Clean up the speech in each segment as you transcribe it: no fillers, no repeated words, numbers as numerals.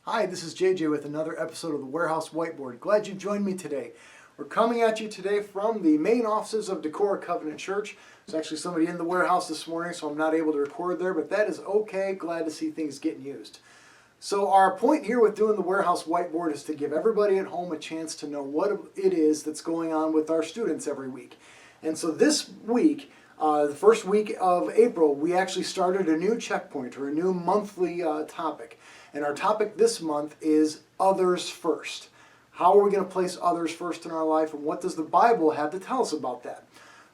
Hi, this is JJ with another episode of the Warehouse Whiteboard. Glad you joined me today. We're coming at you today from the main offices of Decorah Covenant Church. There's actually somebody in the warehouse this morning, so I'm not able to record there, but that is okay. Glad to see things getting used. So our point here with doing the Warehouse Whiteboard is to give everybody at home a chance to know what it is that's going on with our students every week. And so this week, the first week of April, we actually started a new checkpoint or a new monthly topic. And our topic this month is others first. How are we going to place others first in our life, and what does the Bible have to tell us about that?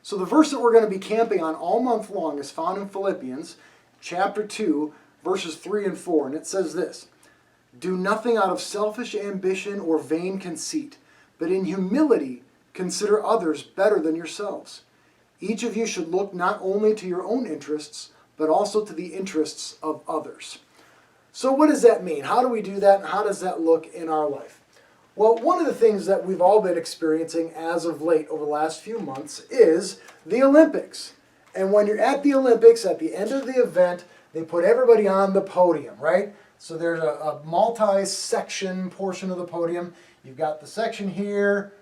So the verse that we're going to be camping on all month long is found in Philippians chapter 2, verses 3 and 4. And it says this: "Do nothing out of selfish ambition or vain conceit, but in humility consider others better than yourselves. Each of you should look not only to your own interests, but also to the interests of others." So what does that mean? How do we do that, and how does that look in our life? Well, one of the things that we've all been experiencing as of late over the last few months is the Olympics. And when you're at the Olympics, at the end of the event, they put everybody on the podium, right? So there's a multi-section portion of the podium. You've got the section here,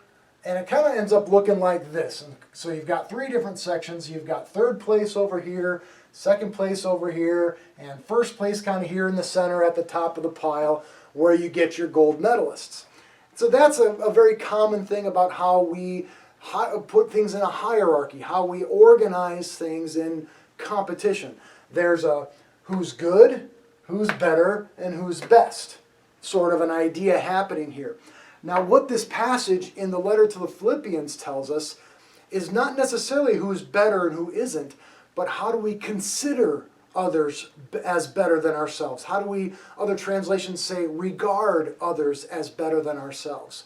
and it kind of ends up looking like this. And so you've got three different sections. You've got third place over here, second place over here, and first place kind of here in the center at the top of the pile where you get your gold medalists. So that's a very common thing about how we put things in a hierarchy, how we organize things in competition. There's a who's good, who's better, and who's best sort of an idea happening here. Now, what this passage in the letter to the Philippians tells us is not necessarily who's better and who isn't, but how do we consider others as better than ourselves? How do we, other translations say, regard others as better than ourselves?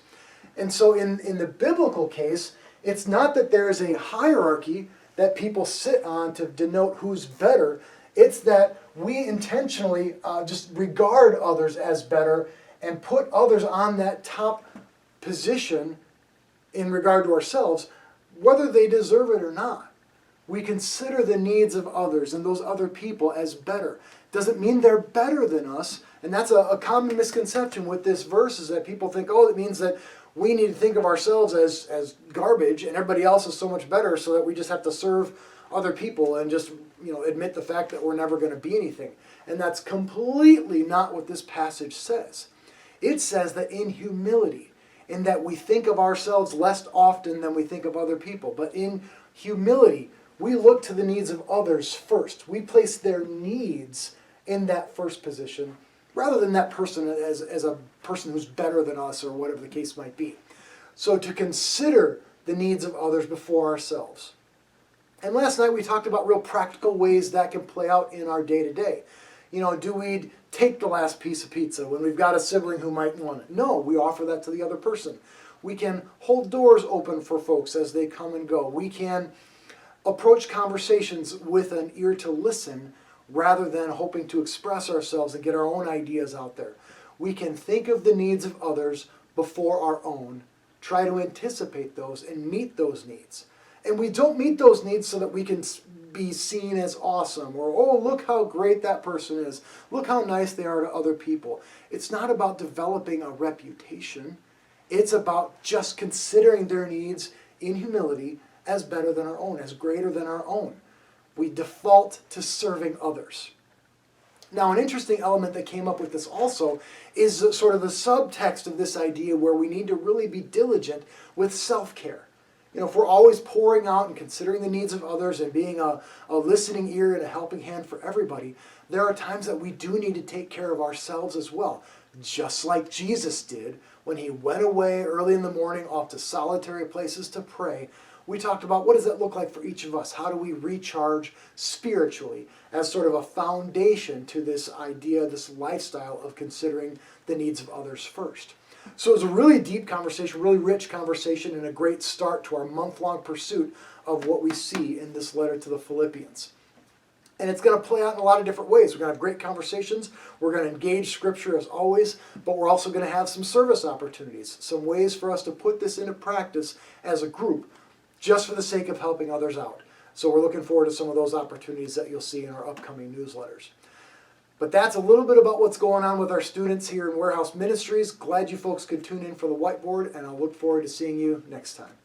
And so in the biblical case, it's not that there is a hierarchy that people sit on to denote who's better. It's that we intentionally just regard others as better and put others on that top position in regard to ourselves, whether they deserve it or not. We consider the needs of others and those other people as better. Doesn't mean they're better than us, and that's a common misconception with this verse, is that people think, oh, it means that we need to think of ourselves as garbage and everybody else is so much better, so that we just have to serve other people and just admit the fact that we're never going to be anything. And that's completely not what this passage says. It says that in humility, in that we think of ourselves less often than we think of other people, but in humility, we look to the needs of others first. We place their needs in that first position, rather than that person as a person who's better than us, or whatever the case might be. So to consider the needs of others before ourselves. And last night we talked about real practical ways that can play out in our day-to-day. Do we take the last piece of pizza when we've got a sibling who might want it? No, we offer that to the other person. We can hold doors open for folks as they come and go. We can approach conversations with an ear to listen rather than hoping to express ourselves and get our own ideas out there. We can think of the needs of others before our own, try to anticipate those and meet those needs. And we don't meet those needs so that we can be seen as awesome, or, oh, look how great that person is. Look how nice they are to other people. It's not about developing a reputation. It's about just considering their needs in humility as better than our own, as greater than our own. We default to serving others. Now, an interesting element that came up with this also is sort of the subtext of this idea, where we need to really be diligent with self-care. If we're always pouring out and considering the needs of others and being a listening ear and a helping hand for everybody, there are times that we do need to take care of ourselves as well. Just like Jesus did when he went away early in the morning off to solitary places to pray. We talked about, what does that look like for each of us? How do we recharge spiritually as sort of a foundation to this idea, this lifestyle of considering the needs of others first? So it was a really deep conversation, really rich conversation, and a great start to our month-long pursuit of what we see in this letter to the Philippians. And it's going to play out in a lot of different ways. We're going to have great conversations. We're going to engage Scripture as always, but we're also going to have some service opportunities, some ways for us to put this into practice as a group, just for the sake of helping others out. So we're looking forward to some of those opportunities that you'll see in our upcoming newsletters. But that's a little bit about what's going on with our students here in Warehouse Ministries. Glad you folks could tune in for the whiteboard, and I'll look forward to seeing you next time.